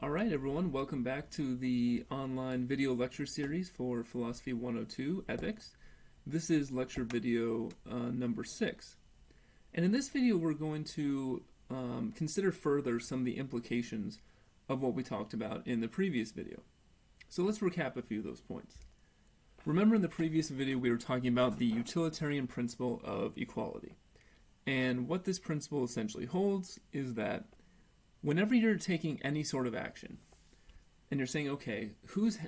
All right, everyone, welcome back to the online video lecture series for Philosophy 102 Ethics. This is lecture video number 6. And in this video, we're going to consider further some of the implications of what we talked about in the previous video. So let's recap a few of those points. Remember in the previous video, we were talking about the utilitarian principle of equality. And what this principle essentially holds is that whenever you're taking any sort of action, and you're saying, okay,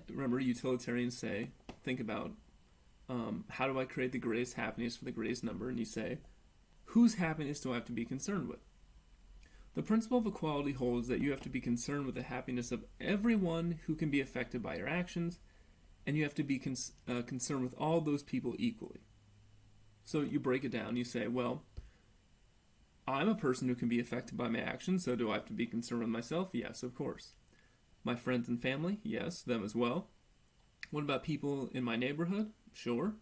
remember utilitarians think about how do I create the greatest happiness for the greatest number, and you say, whose happiness do I have to be concerned with? The principle of equality holds that you have to be concerned with the happiness of everyone who can be affected by your actions, and you have to be concerned with all those people equally. So you break it down, you say, well, I'm a person who can be affected by my actions, so do I have to be concerned with myself? Yes, of course. My friends and family? Yes, them as well. What about people in my neighborhood? Sure.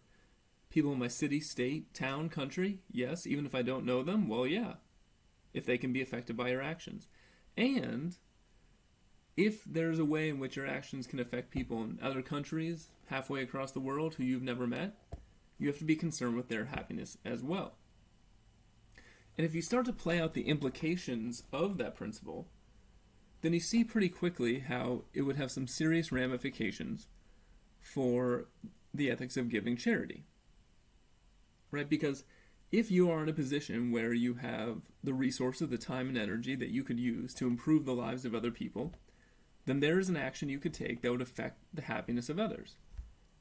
People in my city, state, town, country? Yes, even if I don't know them? Well, yeah, if they can be affected by your actions. And if there's a way in which your actions can affect people in other countries, halfway across the world, who you've never met, you have to be concerned with their happiness as well. And if you start to play out the implications of that principle, then you see pretty quickly how it would have some serious ramifications for the ethics of giving charity. Right? Because if you are in a position where you have the resources, the time and energy that you could use to improve the lives of other people, then there is an action you could take that would affect the happiness of others.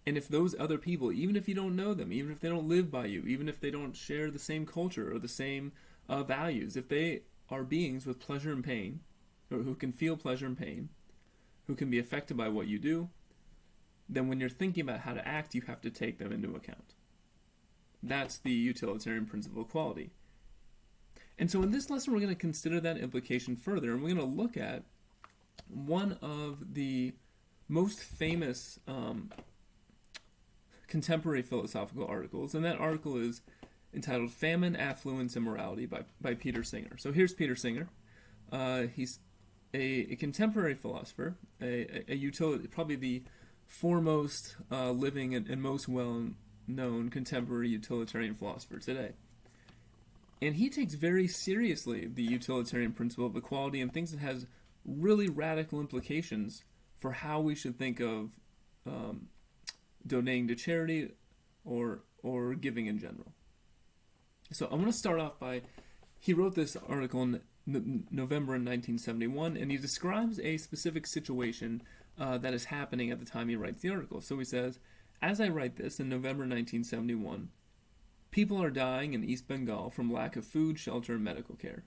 And if those other people, even if you don't know them, even if they don't live by you, even if they don't share the same culture or the same values, if they are beings with pleasure and pain, or who can feel pleasure and pain, who can be affected by what you do, then when you're thinking about how to act, you have to take them into account. That's the utilitarian principle of equality. And so in this lesson, we're going to consider that implication further, and we're going to look at one of the most famous contemporary philosophical articles, and that article is entitled Famine, Affluence, and Morality by Peter Singer. So here's Peter Singer. He's a contemporary philosopher, probably the foremost living and most well-known contemporary utilitarian philosopher today. And he takes very seriously the utilitarian principle of equality and thinks it has really radical implications for how we should think of donating to charity or giving in general. So I'm going to start off he wrote this article in November in 1971, and he describes a specific situation that is happening at the time he writes the article. So he says, as I write this in November 1971, people are dying in East Bengal from lack of food, shelter, and medical care.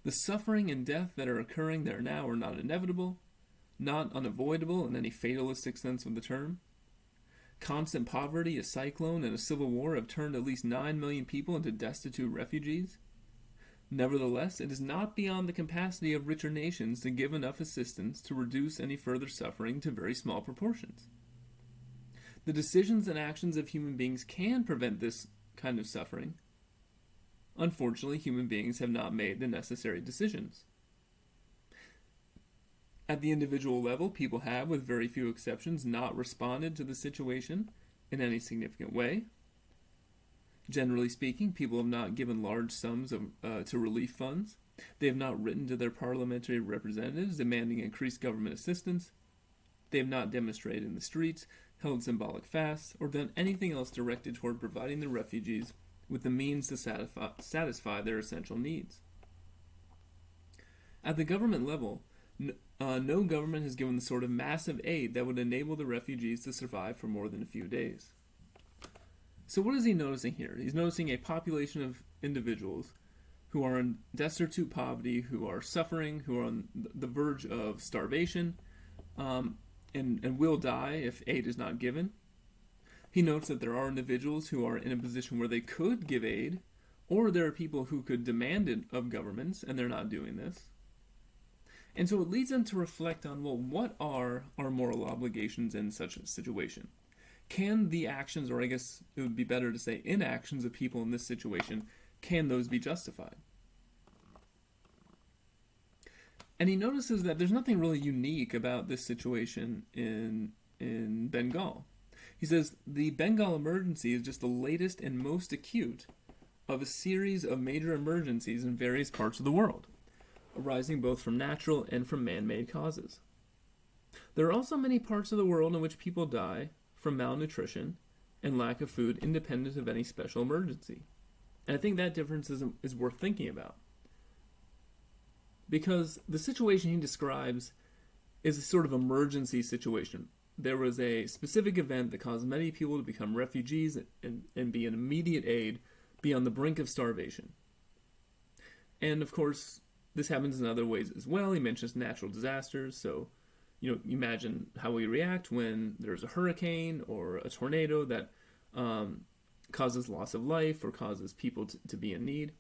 The suffering and death that are occurring there now are not inevitable, not unavoidable in any fatalistic sense of the term. Constant poverty, a cyclone, and a civil war have turned at least 9 million people into destitute refugees. Nevertheless, it is not beyond the capacity of richer nations to give enough assistance to reduce any further suffering to very small proportions. The decisions and actions of human beings can prevent this kind of suffering. Unfortunately, human beings have not made the necessary decisions. At the individual level, people have, with very few exceptions, not responded to the situation in any significant way. Generally speaking, people have not given large sums to relief funds. They have not written to their parliamentary representatives demanding increased government assistance. They have not demonstrated in the streets, held symbolic fasts, or done anything else directed toward providing the refugees with the means to satisfy their essential needs. At the government level, no government has given the sort of massive aid that would enable the refugees to survive for more than a few days. So what is he noticing here? He's noticing a population of individuals who are in destitute poverty, who are suffering, who are on the verge of starvation, and will die if aid is not given. He notes that there are individuals who are in a position where they could give aid, or there are people who could demand it of governments, and they're not doing this. And so it leads them to reflect on, well, what are our moral obligations in such a situation? Can the actions, or I guess it would be better to say inactions of people in this situation, can those be justified? And he notices that there's nothing really unique about this situation in Bengal. He says the Bengal emergency is just the latest and most acute of a series of major emergencies in various parts of the world, arising both from natural and from man-made causes. There are also many parts of the world in which people die from malnutrition and lack of food independent of any special emergency. And I think that difference is worth thinking about. Because the situation he describes is a sort of emergency situation. There was a specific event that caused many people to become refugees and be in immediate aid, be on the brink of starvation. And of course, this happens in other ways as well. He mentions natural disasters, so you imagine how we react when there's a hurricane or a tornado that causes loss of life or causes people to be in need.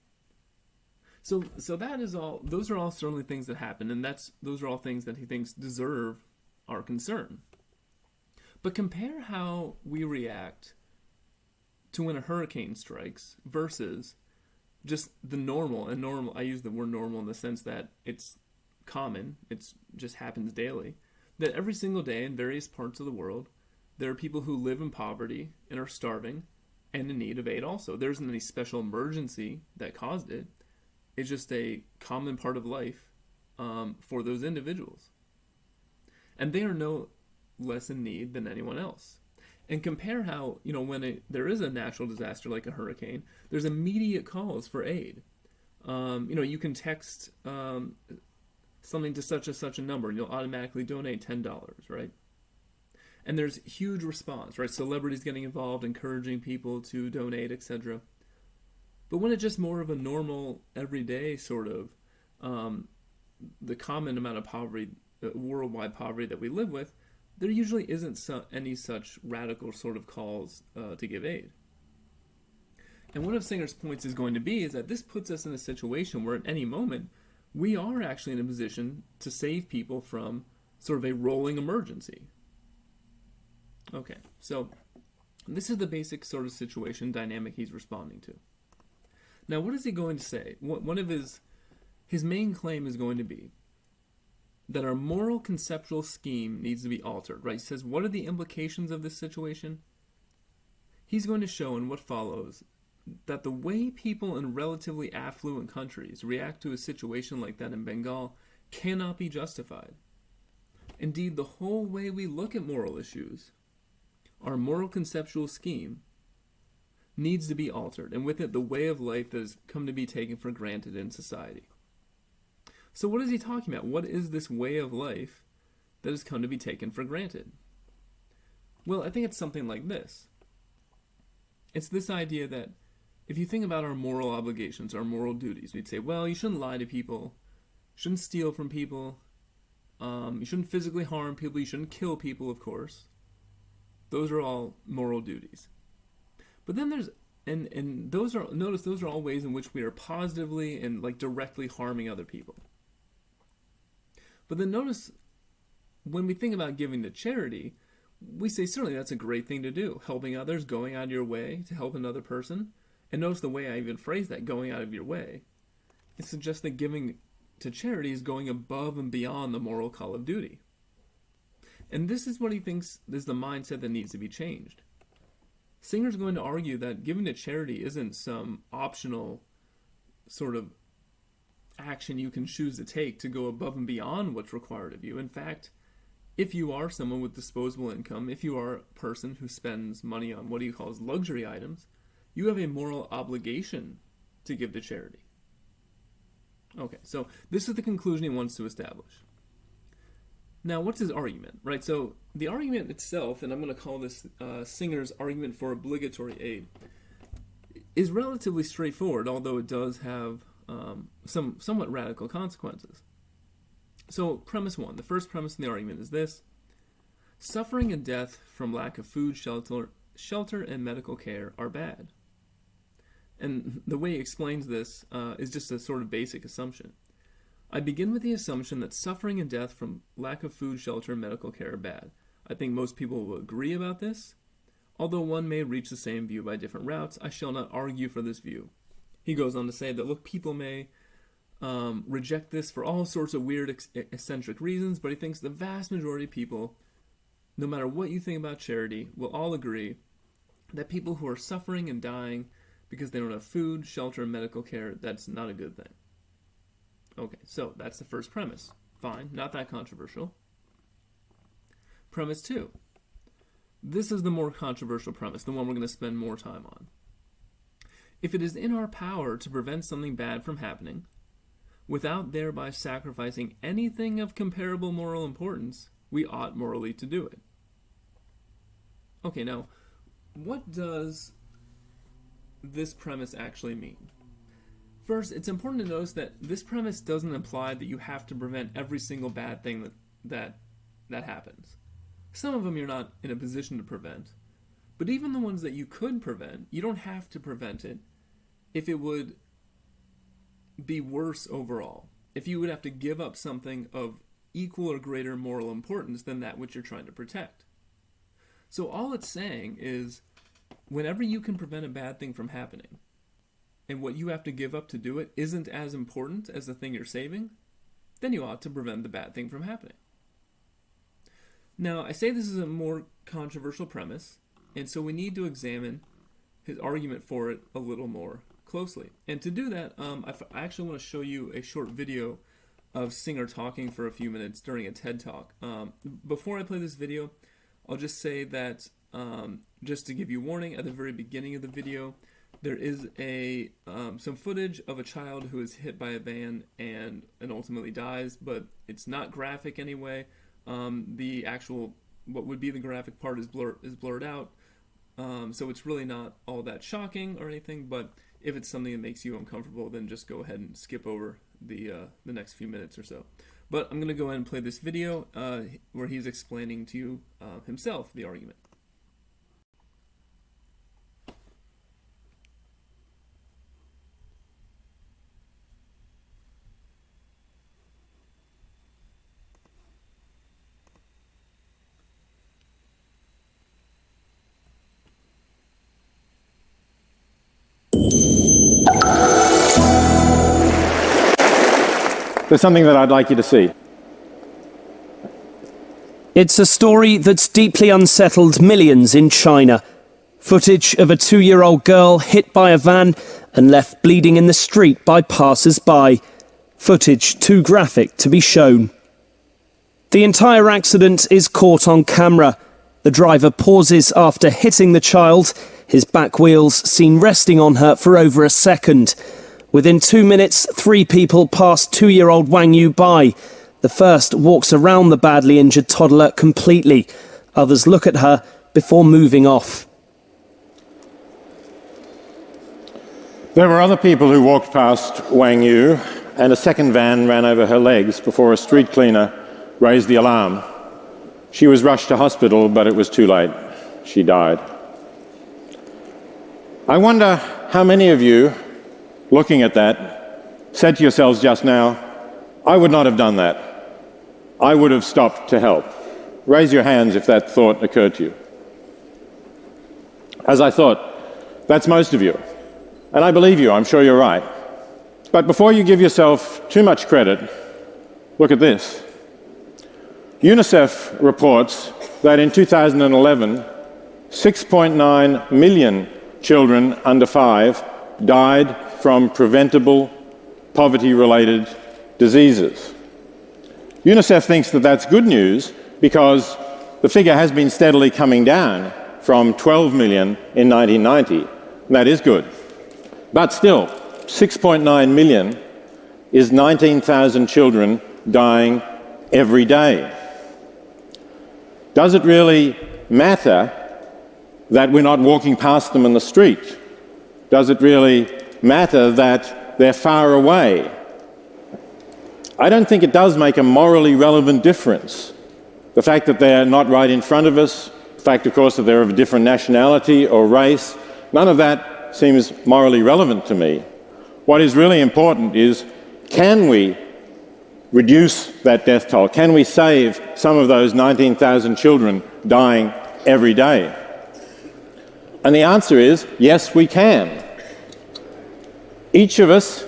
So that is all. Those are all certainly things that happen, and those are all things that he thinks deserve our concern. But compare how we react to when a hurricane strikes versus just the normal. And normal, I use the word normal in the sense that it's common. It just happens daily. That every single day in various parts of the world, there are people who live in poverty and are starving and in need of aid also. There isn't any special emergency that caused it. It's just a common part of life for those individuals. And they are no less in need than anyone else. And compare how, when there is a natural disaster like a hurricane, there's immediate calls for aid. You can text something to such a number and you'll automatically donate $10, right? And there's huge response, right? Celebrities getting involved, encouraging people to donate, etc. But when it's just more of a normal, everyday sort of, the common amount of poverty, worldwide poverty that we live with, there usually isn't any such radical sort of calls to give aid. And one of Singer's points is going to be is that this puts us in a situation where at any moment, we are actually in a position to save people from sort of a rolling emergency. Okay, so this is the basic sort of situation dynamic he's responding to. Now, what is he going to say? One of his main claim is going to be that our moral conceptual scheme needs to be altered, right? He says, what are the implications of this situation? He's going to show in what follows that the way people in relatively affluent countries react to a situation like that in Bengal cannot be justified. Indeed, the whole way we look at moral issues, our moral conceptual scheme, needs to be altered, and with it the way of life that has come to be taken for granted in society. So what is he talking about? What is this way of life that has come to be taken for granted? Well, I think it's something like this. It's this idea that if you think about our moral obligations, our moral duties, we'd say, well, you shouldn't lie to people, you shouldn't steal from people, you shouldn't physically harm people, you shouldn't kill people, of course. Those are all moral duties. But then there's, and those are all ways in which we are positively and directly harming other people. But then notice, when we think about giving to charity, we say certainly that's a great thing to do, helping others, going out of your way to help another person. And notice the way I even phrase that, going out of your way. It suggests that giving to charity is going above and beyond the moral call of duty. And this is what he thinks is the mindset that needs to be changed. Singer's going to argue that giving to charity isn't some optional sort of action you can choose to take to go above and beyond what's required of you. In fact, if you are someone with disposable income, if you are a person who spends money on what he calls luxury items, you have a moral obligation to give to charity. Okay, so this is the conclusion he wants to establish. Now, what's his argument, right? So the argument itself, and I'm going to call this Singer's argument for obligatory aid, is relatively straightforward, although it does have some somewhat radical consequences. So premise one, the first premise in the argument is this: suffering and death from lack of food, shelter, and medical care are bad. And the way he explains this is just a sort of basic assumption. I begin with the assumption that suffering and death from lack of food, shelter, and medical care are bad. I think most people will agree about this. Although one may reach the same view by different routes, I shall not argue for this view. He goes on to say that, look, people may reject this for all sorts of weird, eccentric reasons, but he thinks the vast majority of people, no matter what you think about charity, will all agree that people who are suffering and dying because they don't have food, shelter, and medical care, that's not a good thing. Okay, so that's the first premise. Fine, not that controversial. Premise 2. This is the more controversial premise, the one we're going to spend more time on. If it is in our power to prevent something bad from happening, without thereby sacrificing anything of comparable moral importance, we ought morally to do it. Okay, now, what does this premise actually mean? First, it's important to notice that this premise doesn't imply that you have to prevent every single bad thing that happens. Some of them you're not in a position to prevent, but even the ones that you could prevent, you don't have to prevent it if it would be worse overall. If you would have to give up something of equal or greater moral importance than that which you're trying to protect. So all it's saying is, whenever you can prevent a bad thing from happening, and what you have to give up to do it isn't as important as the thing you're saving, then you ought to prevent the bad thing from happening. Now, I say this is a more controversial premise, and so we need to examine his argument for it a little more closely. And to do that, I actually want to show you a short video of Singer talking for a few minutes during a TED Talk. Before I play this video, I'll just say that, just to give you warning, at the very beginning of the video, there is some footage of a child who is hit by a van and ultimately dies, but it's not graphic anyway. The actual, what would be the graphic part is blurred out, so it's really not all that shocking or anything, but if it's something that makes you uncomfortable, then just go ahead and skip over the next few minutes or so. But I'm going to go ahead and play this video where he's explaining to you himself the argument. There's something that I'd like you to see. It's a story that's deeply unsettled millions in China. Footage of a 2-year-old girl hit by a van and left bleeding in the street by passers-by. Footage too graphic to be shown. The entire accident is caught on camera. The driver pauses after hitting the child, his back wheels seen resting on her for over a second. Within 2 minutes, 3 people pass 2-year-old Wang Yu by. The first walks around the badly injured toddler completely. Others look at her before moving off. There were other people who walked past Wang Yu, and a second van ran over her legs before a street cleaner raised the alarm. She was rushed to hospital, but it was too late. She died. I wonder how many of you, looking at that, said to yourselves just now, I would not have done that. I would have stopped to help. Raise your hands if that thought occurred to you. As I thought, that's most of you. And I believe you, I'm sure you're right. But before you give yourself too much credit, look at this. UNICEF reports that in 2011, 6.9 million children under 5 died from preventable poverty-related diseases. UNICEF thinks that that's good news because the figure has been steadily coming down from 12 million in 1990. And that is good. But still, 6.9 million is 19,000 children dying every day. Does it really matter that we're not walking past them in the street? Does it really matter that they're far away? I don't think it does make a morally relevant difference. The fact that they're not right in front of us, the fact, of course, that they're of a different nationality or race, none of that seems morally relevant to me. What is really important is, can we reduce that death toll? Can we save some of those 19,000 children dying every day? And the answer is, yes, we can. Each of us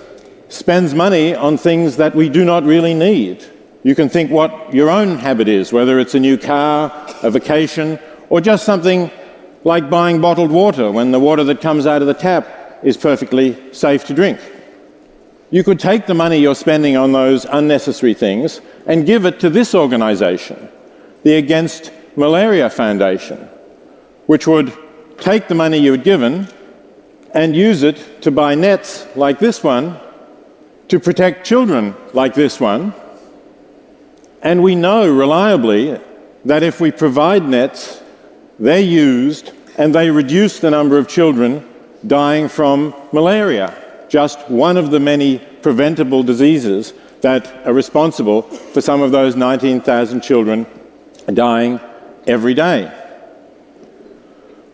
spends money on things that we do not really need. You can think what your own habit is, whether it's a new car, a vacation, or just something like buying bottled water when the water that comes out of the tap is perfectly safe to drink. You could take the money you're spending on those unnecessary things and give it to this organisation, the Against Malaria Foundation, which would take the money you had given and use it to buy nets like this one to protect children like this one. And we know reliably that if we provide nets, they're used and they reduce the number of children dying from malaria, just one of the many preventable diseases that are responsible for some of those 19,000 children dying every day.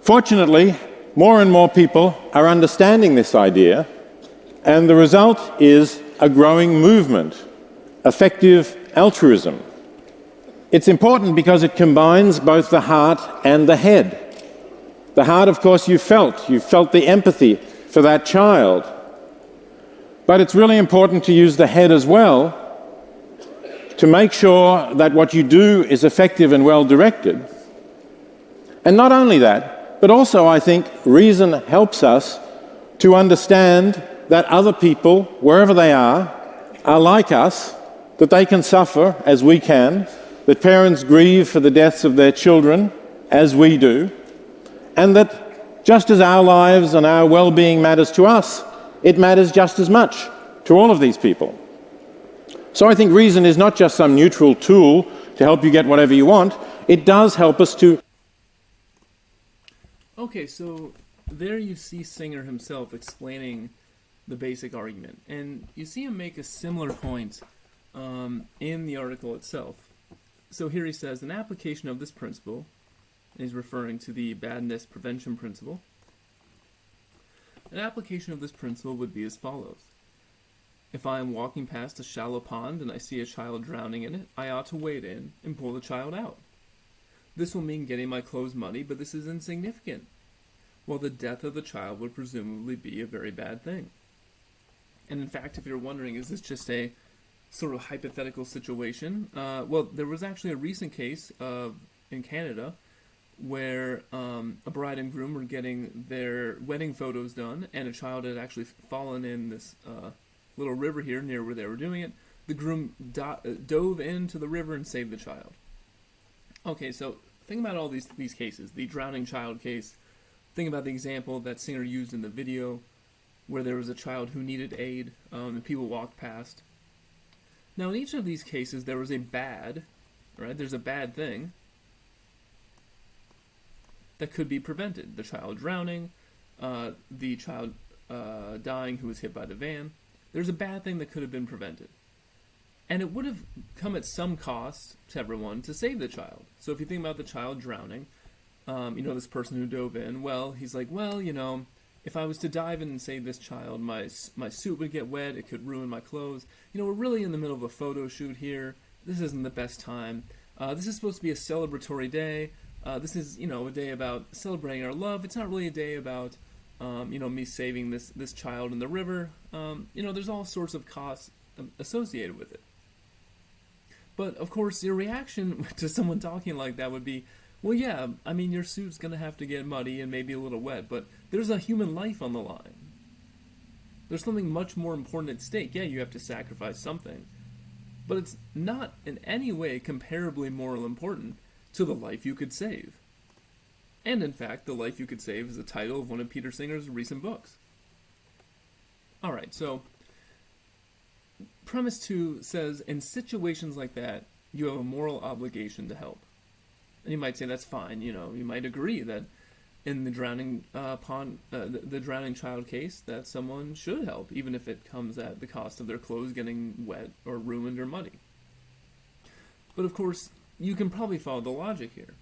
Fortunately, more and more people are understanding this idea, and the result is a growing movement, effective altruism. It's important because it combines both the heart and the head. The heart, of course, you felt the empathy for that child. But it's really important to use the head as well to make sure that what you do is effective and well-directed. And not only that, but also I think reason helps us to understand that other people, wherever they are like us, that they can suffer as we can, that parents grieve for the deaths of their children as we do, and that just as our lives and our well-being matters to us, it matters just as much to all of these people. So I think reason is not just some neutral tool to help you get whatever you want. It does help us to... Okay, so there you see Singer himself explaining the basic argument. And you see him make a similar point in the article itself. So here he says, an application of this principle, and he's referring to the badness prevention principle, an application of this principle would be as follows. If I am walking past a shallow pond and I see a child drowning in it, I ought to wade in and pull the child out. This will mean getting my clothes muddy, but this is insignificant, while the death of the child would presumably be a very bad thing. And in fact, if you're wondering, is this just a sort of hypothetical situation? Well, there was actually a recent case in Canada where a bride and groom were getting their wedding photos done, and a child had actually fallen in this little river here near where they were doing it. The groom dove into the river and saved the child. Okay, so think about all these cases. The drowning child case. Think about the example that Singer used in the video where there was a child who needed aid and people walked past. Now, in each of these cases, there was a bad, right? There's a bad thing that could be prevented. The child drowning, the child dying who was hit by the van. There's a bad thing that could have been prevented. And it would have come at some cost to everyone to save the child. So if you think about the child drowning, this person who dove in, well, he's like, well, if I was to dive in and save this child, my suit would get wet, it could ruin my clothes. We're really in the middle of a photo shoot here. This isn't the best time. This is supposed to be a celebratory day. This is, a day about celebrating our love. It's not really a day about, me saving this child in the river. There's all sorts of costs associated with it. But, of course, your reaction to someone talking like that would be, well, yeah, your suit's going to have to get muddy and maybe a little wet, but there's a human life on the line. There's something much more important at stake. Yeah, you have to sacrifice something, but it's not in any way comparably more important to the life you could save. And, in fact, The Life You Could Save is the title of one of Peter Singer's recent books. All right, so premise 2 says, in situations like that, you have a moral obligation to help. And you might say that's fine. You might agree that in the drowning the drowning child case, that someone should help, even if it comes at the cost of their clothes getting wet or ruined or muddy. But of course, you can probably follow the logic here.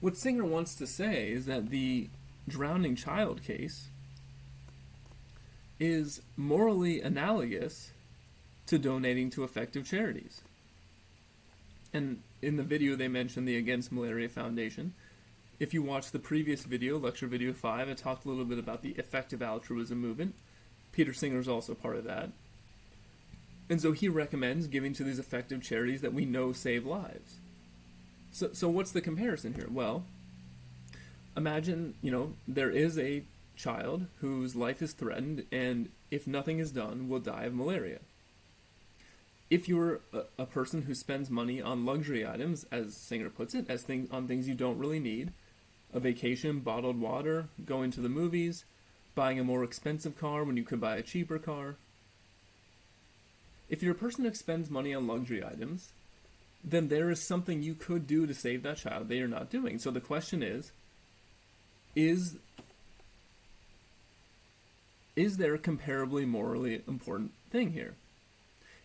What Singer wants to say is that the drowning child case is morally analogous to donating to effective charities. And in the video they mentioned the Against Malaria Foundation. If you watch the previous video, lecture video 5, I talked a little bit about the effective altruism movement. Peter Singer is also part of that. And so he recommends giving to these effective charities that we know save lives. So what's the comparison here? Well, imagine, there is a child whose life is threatened, and if nothing is done, will die of malaria. If you're a person who spends money on luxury items, as Singer puts it, on things you don't really need, a vacation, bottled water, going to the movies, buying a more expensive car when you could buy a cheaper car. If you're a person who spends money on luxury items, then there is something you could do to save that child that you're not doing. So the question is there a comparably morally important thing here?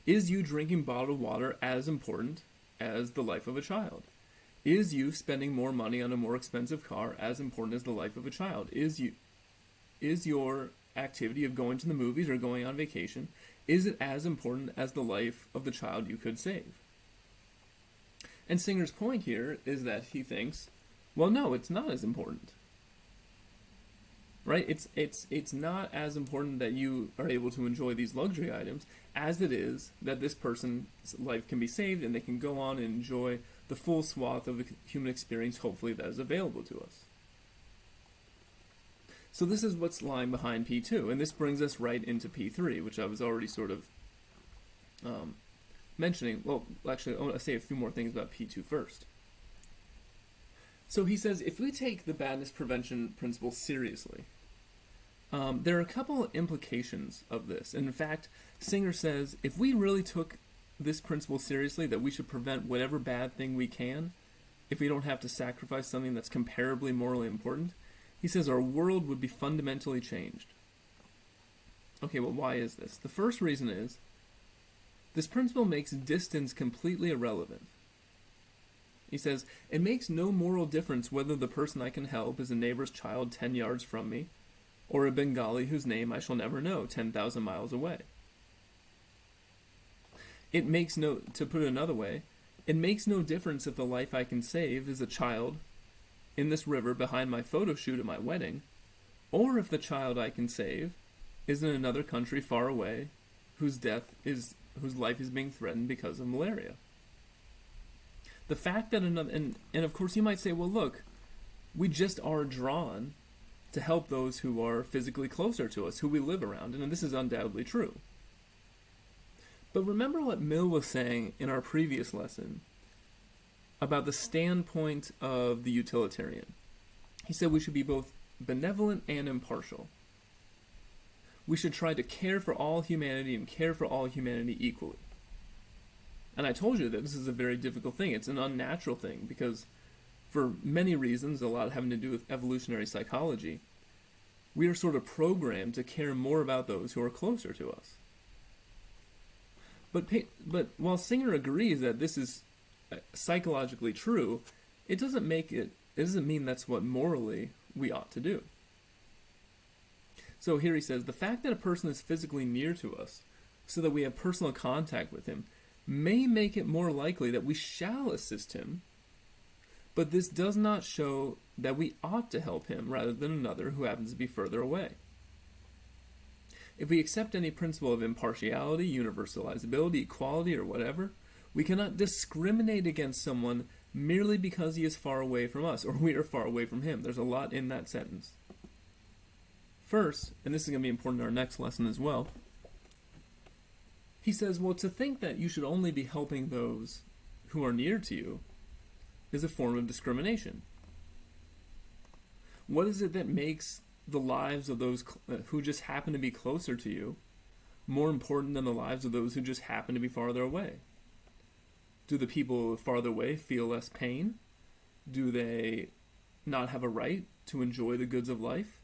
Is you drinking bottled water as important as the life of a child? Is you spending more money on a more expensive car as important as the life of a child? Is your activity of going to the movies or going on vacation, is it as important as the life of the child you could save? And Singer's point here is that he thinks, well, no, it's not as important. Right? It's not as important that you are able to enjoy these luxury items as it is that this person's life can be saved and they can go on and enjoy the full swath of the human experience, hopefully, that is available to us. So this is what's lying behind P2, and this brings us right into P3, which I was already sort of mentioning. Well, actually, I want to say a few more things about P2 first. So he says, if we take the badness prevention principle seriously, there are a couple of implications of this. And in fact, Singer says, if we really took this principle seriously, that we should prevent whatever bad thing we can, if we don't have to sacrifice something that's comparably morally important, he says our world would be fundamentally changed. Okay, well, why is this? The first reason is, this principle makes distance completely irrelevant. He says, it makes no moral difference whether the person I can help is a neighbor's child 10 yards from me, or a Bengali whose name I shall never know 10,000 miles away. To put it another way, it makes no difference if the life I can save is a child in this river behind my photo shoot at my wedding, or if the child I can save is in another country far away whose life is being threatened because of malaria. The fact that and of course you might say, well, look, we just are drawn to help those who are physically closer to us, who we live around, and this is undoubtedly true. But remember what Mill was saying in our previous lesson about the standpoint of the utilitarian. He said we should be both benevolent and impartial. We should try to care for all humanity and care for all humanity equally. And I told you that this is a very difficult thing. It's an unnatural thing because for many reasons, a lot having to do with evolutionary psychology, we are sort of programmed to care more about those who are closer to us. But while Singer agrees that this is psychologically true, it doesn't mean that's what morally we ought to do. So here he says, the fact that a person is physically near to us, so that we have personal contact with him, may make it more likely that we shall assist him, but this does not show that we ought to help him rather than another who happens to be further away. If we accept any principle of impartiality, universalizability, equality, or whatever, we cannot discriminate against someone merely because he is far away from us, or we are far away from him. There's a lot in that sentence. First, and this is going to be important in our next lesson as well, he says, well, to think that you should only be helping those who are near to you is a form of discrimination. What is it that makes the lives of those who just happen to be closer to you more important than the lives of those who just happen to be farther away? Do the people farther away feel less pain? Do they not have a right to enjoy the goods of life?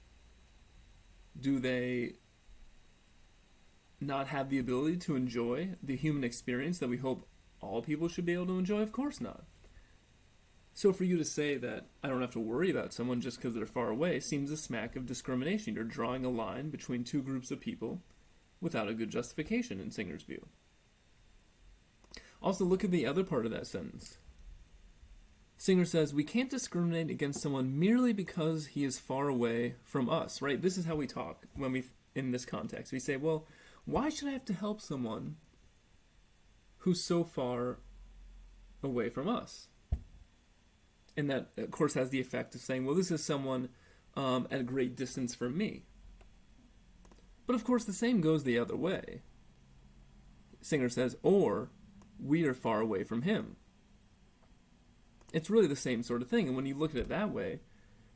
Do they not have the ability to enjoy the human experience that we hope all people should be able to enjoy? Of course not. So for you to say that I don't have to worry about someone just because they're far away seems a smack of discrimination. You're drawing a line between two groups of people without a good justification in Singer's view. Also, look at the other part of that sentence. Singer says, we can't discriminate against someone merely because he is far away from us, right? This is how we talk when we in this context. We say, well, why should I have to help someone who's so far away from us? And that, of course, has the effect of saying, well, this is someone at a great distance from me. But of course, the same goes the other way. Singer says, or we are far away from him. It's really the same sort of thing. And when you look at it that way,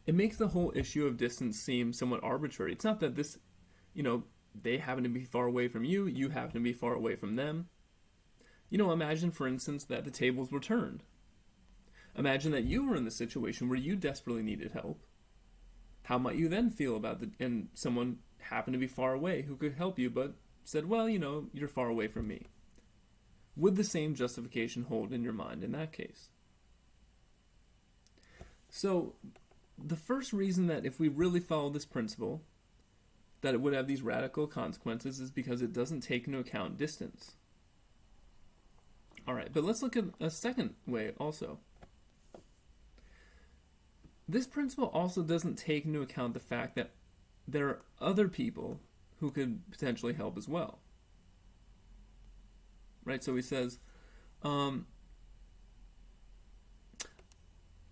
it makes the whole issue of distance seem somewhat arbitrary. It's not that this, they happen to be far away from you, you happen to be far away from them. Imagine, for instance, that the tables were turned. Imagine that you were in the situation where you desperately needed help. How might you then feel about and someone happened to be far away who could help you, but said, well, you're far away from me? Would the same justification hold in your mind in that case? So, the first reason that if we really follow this principle, that it would have these radical consequences is because it doesn't take into account distance. Alright, but let's look at a second way also. This principle also doesn't take into account the fact that there are other people who could potentially help as well. Right, so he says, I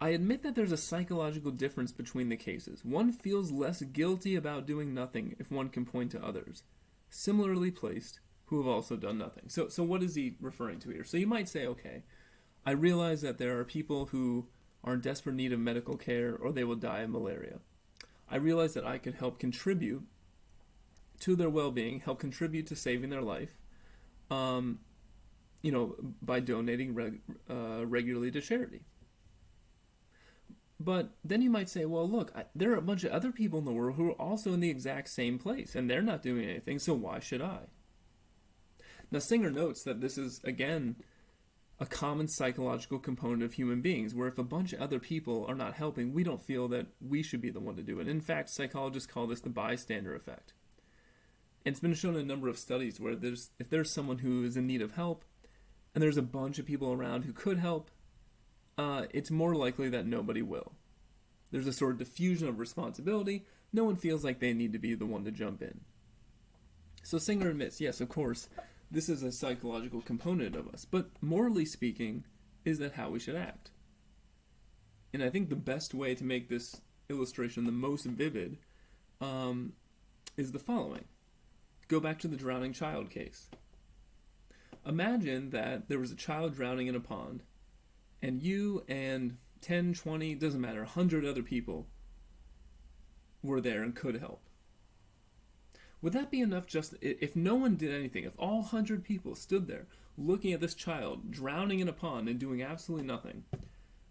admit that there's a psychological difference between the cases. One feels less guilty about doing nothing if one can point to others, similarly placed, who have also done nothing. So what is he referring to here? So you might say, okay, I realize that there are people who are in desperate need of medical care or they will die of malaria. I realize that I could help contribute to their well-being, help contribute to saving their life, by donating regularly to charity. But then you might say, well, look, there are a bunch of other people in the world who are also in the exact same place, and they're not doing anything, so why should I? Now, Singer notes that this is, again, a common psychological component of human beings, where if a bunch of other people are not helping, we don't feel that we should be the one to do it. In fact, psychologists call this the bystander effect. And it's been shown in a number of studies where if there's someone who is in need of help, and there's a bunch of people around who could help, it's more likely that nobody will. There's a sort of diffusion of responsibility. No one feels like they need to be the one to jump in. So Singer admits, yes, of course, this is a psychological component of us, but morally speaking, is that how we should act? And I think the best way to make this illustration the most vivid is the following. Go back to the drowning child case. Imagine that there was a child drowning in a pond, and you and 10, 20, doesn't matter, 100 other people were there and could help. Would that be enough just if no one did anything, if all 100 people stood there looking at this child drowning in a pond and doing absolutely nothing,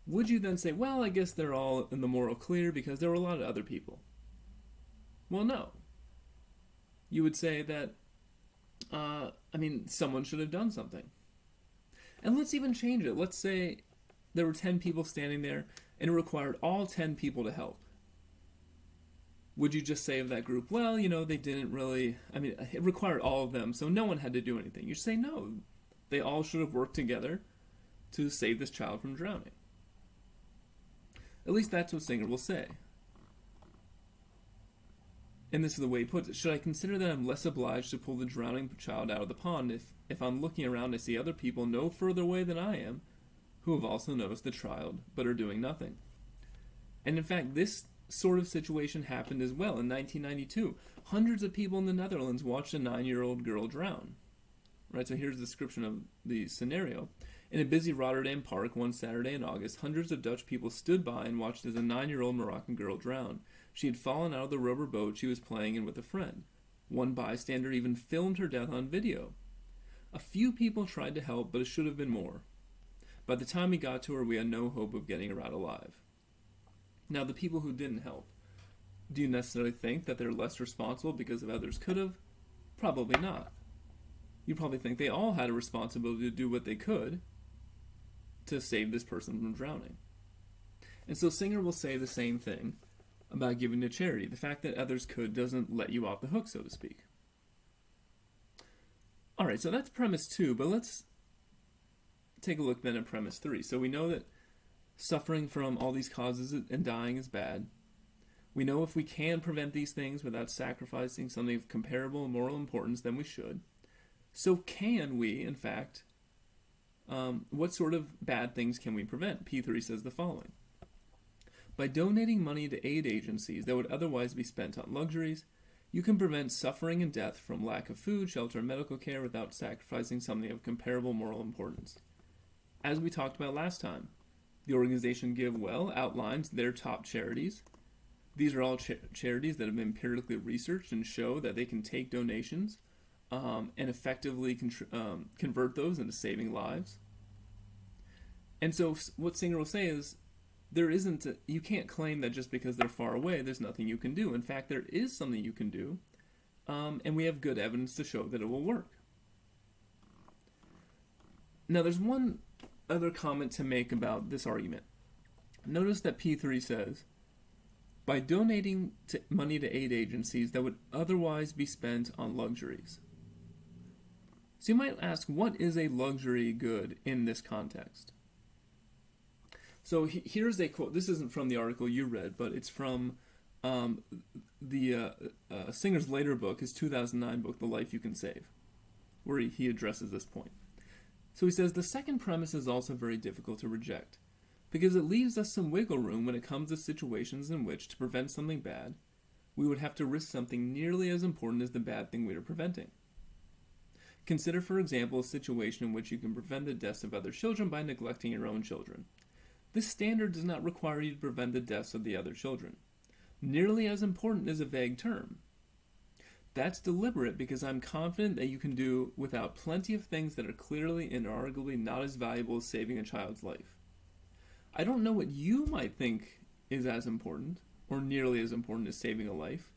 would you then say, well, I guess they're all in the moral clear because there were a lot of other people? Well, no. You would say that, someone should have done something. And let's even change it. Let's say there were 10 people standing there and it required all 10 people to help. Would you just say of that group, well, they didn't really, it required all of them, so no one had to do anything. You say, no, they all should have worked together to save this child from drowning. At least that's what Singer will say. And this is the way he puts it. Should I consider that I'm less obliged to pull the drowning child out of the pond if I'm looking around I see other people no further away than I am who have also noticed the child but are doing nothing? And in fact, this sort of situation happened as well in 1992. Hundreds of people in the Netherlands watched a 9-year-old girl drown. Right, so here's a description of the scenario. In a busy Rotterdam park one Saturday in August, hundreds of Dutch people stood by and watched as a 9-year-old Moroccan girl drowned. She had fallen out of the rubber boat she was playing in with a friend. One bystander even filmed her death on video. A few people tried to help, but it should have been more. By the time we got to her, we had no hope of getting her out alive. Now, the people who didn't help, do you necessarily think that they're less responsible because of others could have? Probably not. You probably think they all had a responsibility to do what they could to save this person from drowning. And so Singer will say the same thing about giving to charity. The fact that others could doesn't let you off the hook, so to speak. Alright, so that's premise 2, but let's take a look then at premise 3. So we know that suffering from all these causes and dying is bad. We know if we can prevent these things without sacrificing something of comparable moral importance, then we should. So can we, in fact, what sort of bad things can we prevent? P3 says the following. By donating money to aid agencies that would otherwise be spent on luxuries, you can prevent suffering and death from lack of food, shelter, and medical care without sacrificing something of comparable moral importance. As we talked about last time, the organization Give Well outlines their top charities. These are all charities that have been empirically researched and show that they can take donations and effectively convert those into saving lives. And so what Singer will say is, you can't claim that just because they're far away, there's nothing you can do. In fact, there is something you can do, and we have good evidence to show that it will work. Now, there's one other comment to make about this argument. Notice that P3 says, by donating money to aid agencies that would otherwise be spent on luxuries. So you might ask, what is a luxury good in this context? So here's a quote. This isn't from the article you read, but it's from Singer's later book, his 2009 book, The Life You Can Save, where he addresses this point. So he says, the second premise is also very difficult to reject, because it leaves us some wiggle room when it comes to situations in which, to prevent something bad, we would have to risk something nearly as important as the bad thing we are preventing. Consider, for example, a situation in which you can prevent the deaths of other children by neglecting your own children. This standard does not require you to prevent the deaths of the other children. Nearly as important is a vague term. That's deliberate because I'm confident that you can do without plenty of things that are clearly and arguably not as valuable as saving a child's life. I don't know what you might think is as important, or nearly as important as saving a life.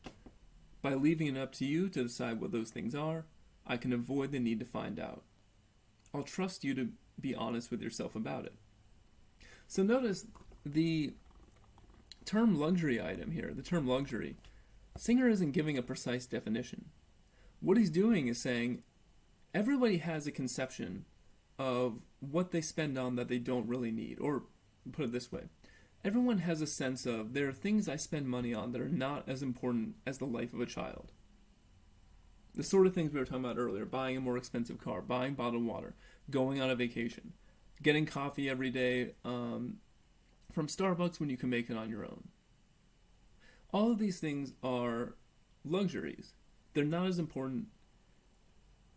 By leaving it up to you to decide what those things are, I can avoid the need to find out. I'll trust you to be honest with yourself about it. So notice the term luxury item here, the term luxury. Singer isn't giving a precise definition. What he's doing is saying everybody has a conception of what they spend on that they don't really need. Or put it this way, everyone has a sense of there are things I spend money on that are not as important as the life of a child. The sort of things we were talking about earlier, buying a more expensive car, buying bottled water, going on a vacation, getting coffee every day from Starbucks when you can make it on your own. All of these things are luxuries. They're not as important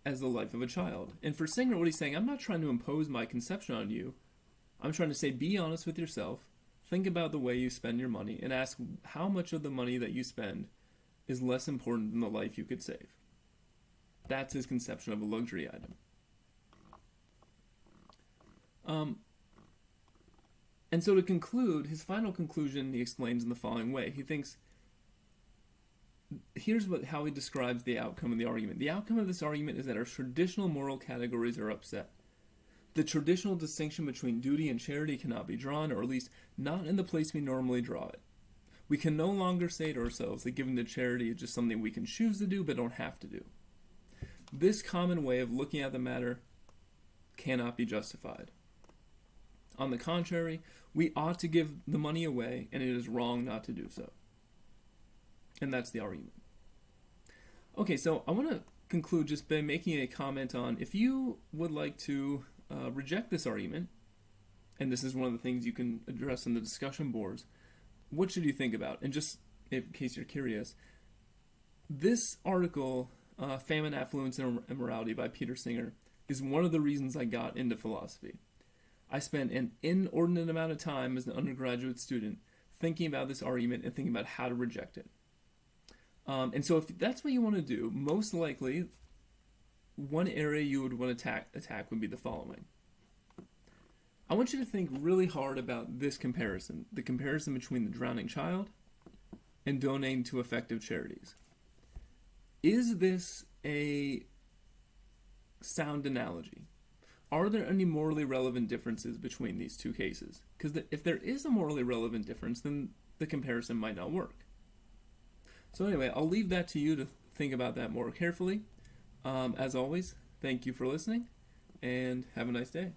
as the life of a child. And for Singer, what he's saying, I'm not trying to impose my conception on you. I'm trying to say, be honest with yourself, think about the way you spend your money, and ask how much of the money that you spend is less important than the life you could save. That's his conception of a luxury item. And so to conclude, his final conclusion he explains in the following way. He thinks, here's how he describes the outcome of the argument. The outcome of this argument is that our traditional moral categories are upset. The traditional distinction between duty and charity cannot be drawn, or at least not in the place we normally draw it. We can no longer say to ourselves that giving to charity is just something we can choose to do but don't have to do. This common way of looking at the matter cannot be justified. On the contrary, we ought to give the money away, and it is wrong not to do so. And that's the argument. Okay, so I want to conclude just by making a comment on, if you would like to reject this argument, and this is one of the things you can address in the discussion boards, what should you think about? And just in case you're curious, this article, Famine, Affluence, and Immorality by Peter Singer, is one of the reasons I got into philosophy. I spent an inordinate amount of time as an undergraduate student thinking about this argument and thinking about how to reject it. And so if that's what you want to do, most likely one area you would want to attack would be the following. I want you to think really hard about this comparison, the comparison between the drowning child and donating to effective charities. Is this a sound analogy? Are there any morally relevant differences between these two cases? Because if there is a morally relevant difference, then the comparison might not work. So anyway, I'll leave that to you to think about that more carefully. As always, thank you for listening, and have a nice day.